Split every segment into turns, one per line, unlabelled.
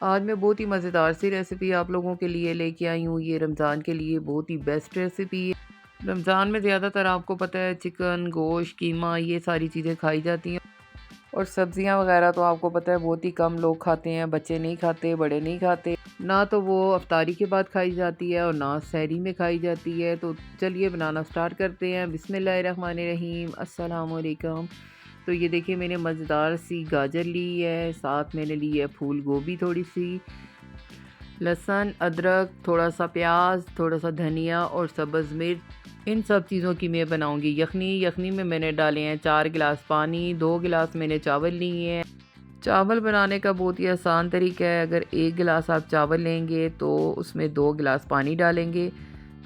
आज मैं बहुत ही मज़ेदार सी रेसिपी आप लोगों के लिए लेके आई हूँ। ये रमज़ान के लिए बहुत ही बेस्ट रेसिपी है। रमज़ान में ज़्यादातर आपको पता है चिकन, गोश्त, कीमा ये सारी चीज़ें खाई जाती हैं और सब्ज़ियाँ वग़ैरह तो आपको पता है बहुत ही कम लोग खाते हैं। बच्चे नहीं खाते, बड़े नहीं खाते। ना तो वो इफ्तारी के बाद खाई जाती है और ना सहरी में खाई जाती है। तो चलिए बनाना स्टार्ट करते हैं। बिस्मिल्लाहिर्रहमानिर्रहीम, अस्सलाम वालेकुम। तो ये देखिए मैंने मज़ेदार सी गाजर ली है, साथ मैंने ली है फूल गोभी थोड़ी सी, लहसुन, अदरक, थोड़ा सा प्याज, थोड़ा सा धनिया और सब्ज़ मिर्च। इन सब चीज़ों की मैं बनाऊंगी यखनी। यखनी में मैंने डाले हैं 4 गिलास पानी, 2 गिलास मैंने चावल लिए हैं। चावल बनाने का बहुत ही आसान तरीका है। अगर 1 गिलास आप चावल लेंगे तो उसमें 2 गिलास पानी डालेंगे।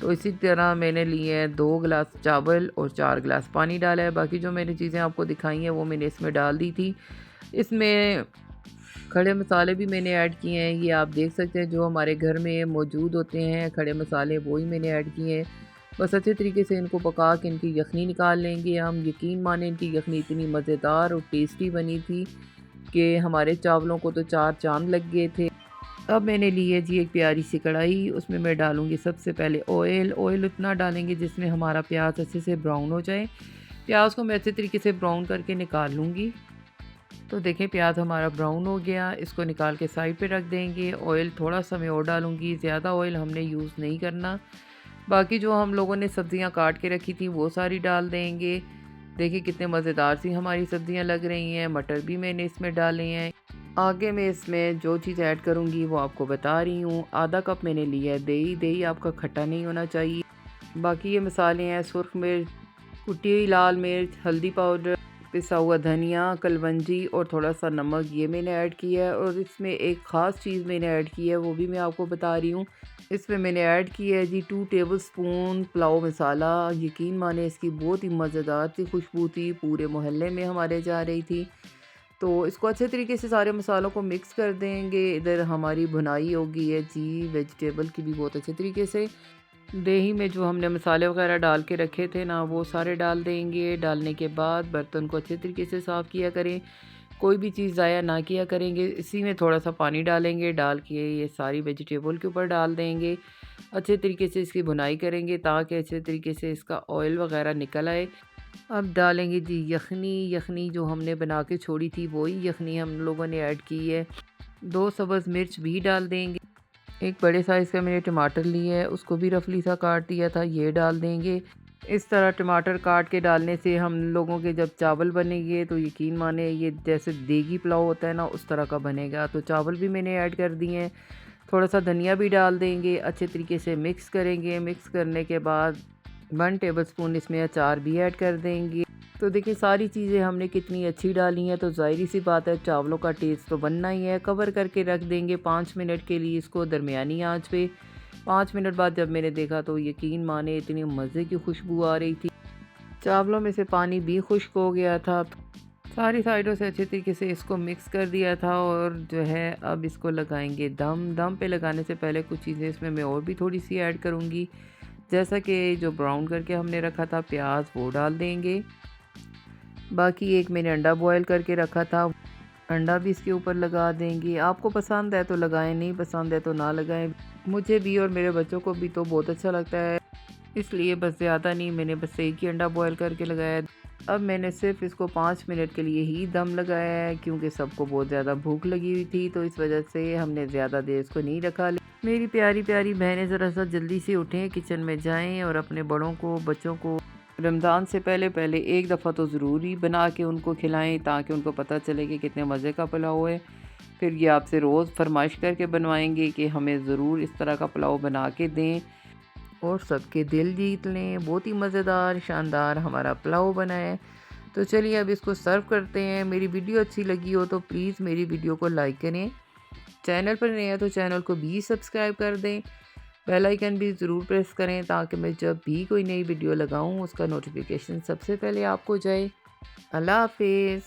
तो इसी तरह मैंने लिए हैं 2 गिलास चावल और 4 गिलास पानी डाला है। बाकी जो मैंने चीज़ें आपको दिखाई हैं वो मैंने इसमें डाल दी थी। इसमें खड़े मसाले भी मैंने ऐड किए हैं। ये आप देख सकते हैं जो हमारे घर में मौजूद होते हैं खड़े मसाले, वही मैंने ऐड किए हैं। बस अच्छे तरीके से इनको पका के इनकी यखनी निकाल लेंगे हम। यकीन माने इनकी यखनी इतनी मज़ेदार और टेस्टी बनी थी कि हमारे चावलों को तो 4 चाँद लग गए थे। अब मैंने ली है जी एक प्यारी सी कढ़ाई। उसमें मैं डालूँगी सबसे पहले ऑयल। ऑयल उतना डालेंगे जिसमें हमारा प्याज अच्छे से ब्राउन हो जाए। प्याज को मैं अच्छे तरीके से ब्राउन करके निकाल लूँगी। तो देखें प्याज हमारा ब्राउन हो गया। इसको निकाल के साइड पे रख देंगे। ऑयल थोड़ा सा मैं और डालूँगी, ज़्यादा ऑयल हमने यूज़ नहीं करना। बाकी जो हम लोगों ने सब्ज़ियाँ काट के रखी थी वो सारी डाल देंगे। देखिए कितने मज़ेदार सी हमारी सब्ज़ियाँ लग रही हैं। मटर भी मैंने इसमें डाले हैं। आगे मैं इसमें जो चीज़ ऐड करूँगी वो आपको बता रही हूँ। आधा कप मैंने लिया है दही। दही आपका खट्टा नहीं होना चाहिए। बाकी ये मसाले हैं सुरख मिर्च, कुटी हुई लाल मिर्च, हल्दी पाउडर, पिसा हुआ धनिया, कलवंजी और थोड़ा सा नमक, ये मैंने ऐड किया है। और इसमें एक ख़ास चीज़ मैंने ऐड की है वो भी मैं आपको बता रही हूँ। इसमें मैंने ऐड किया है जी 2 टेबलस्पून पुलाव मसाला। यकीन माने इसकी बहुत ही मज़ेदार सी खुशबू थी, पूरे मोहल्ले में हमारे जा रही थी। तो इसको अच्छे तरीके से सारे मसालों को मिक्स कर देंगे। इधर हमारी भुनाई हो गई है जी वेजिटेबल की भी बहुत अच्छे तरीके से। दही में जो हमने मसाले वगैरह डाल के रखे थे ना वो सारे डाल देंगे। डालने के बाद बर्तन को अच्छे तरीके से साफ़ किया करें। कोई भी चीज़ ज़ाया ना किया करेंगे। इसी में थोड़ा सा पानी डालेंगे। डाल के ये सारी वेजिटेबल के ऊपर डाल देंगे। अच्छे तरीके से इसकी भुनाई करेंगे ताकि अच्छे तरीके से इसका ऑयल वगैरह निकल आए। अब डालेंगे जी यखनी। यखनी जो हमने बना के छोड़ी थी वही यखनी हम लोगों ने ऐड की है। 2 सब्ज़ मिर्च भी डाल देंगे। एक बड़े साइज़ का मैंने टमाटर लिया है, उसको भी रफली सा काट दिया था, ये डाल देंगे। इस तरह टमाटर काट के डालने से हम लोगों के जब चावल बनेंगे तो यकीन माने ये जैसे देगी पुलाव होता है ना उस तरह का बनेगा। तो चावल भी मैंने ऐड कर दिए हैं। थोड़ा सा धनिया भी डाल देंगे। अच्छे तरीके से मिक्स करेंगे। मिक्स करने के बाद 1 टेबलस्पून इसमें अचार भी ऐड कर देंगे। तो देखिए सारी चीज़ें हमने कितनी अच्छी डाली हैं। तो ज़ाहिर सी बात है चावलों का टेस्ट तो बनना ही है। कवर करके रख देंगे 5 मिनट के लिए इसको दरमियानी आंच पे। 5 मिनट बाद जब मैंने देखा तो यकीन माने इतनी मज़े की खुशबू आ रही थी। चावलों में से पानी भी खुश्क हो गया था। सारी साइडों से अच्छे तरीके से इसको मिक्स कर दिया था और जो है अब इसको लगाएंगे दम। दम पे लगाने से पहले कुछ चीज़ें इसमें मैं और भी थोड़ी सी ऐड करूँगी। जैसा कि जो ब्राउन करके हमने रखा था प्याज वो डाल देंगे। बाकी एक मैंने अंडा बॉयल करके रखा था, अंडा भी इसके ऊपर लगा देंगे। आपको पसंद है तो लगाएं, नहीं पसंद है तो ना लगाएं। मुझे भी और मेरे बच्चों को भी तो बहुत अच्छा लगता है, इसलिए बस ज़्यादा नहीं, मैंने बस एक ही अंडा बॉयल करके लगाया। अब मैंने सिर्फ इसको 5 मिनट के लिए ही दम लगाया है क्योंकि सबको बहुत ज़्यादा भूख लगी हुई थी तो इस वजह से हमने ज़्यादा देर इसको नहीं रखा। मेरी प्यारी प्यारी बहनें ज़रा सा जल्दी से उठें, किचन में जाएं और अपने बड़ों को, बच्चों को रमज़ान से पहले पहले एक दफ़ा तो ज़रूरी बना के उनको खिलाएं ताकि उनको पता चले कि कितने मज़े का पुलाव है। फिर ये आपसे रोज़ फरमाइश करके बनवाएंगे कि हमें ज़रूर इस तरह का पुलाव बना के दें और सबके दिल जीत लें। बहुत ही मज़ेदार शानदार हमारा पुलाव बना है। तो चलिए अब इसको सर्व करते हैं। मेरी वीडियो अच्छी लगी हो तो प्लीज़ मेरी वीडियो को लाइक करें। चैनल पर नए हैं तो चैनल को भी सब्सक्राइब कर दें। बेल आइकन भी ज़रूर प्रेस करें ताकि मैं जब भी कोई नई वीडियो लगाऊं उसका नोटिफिकेशन सबसे पहले आपको जाए। अल्लाह हाफिज़।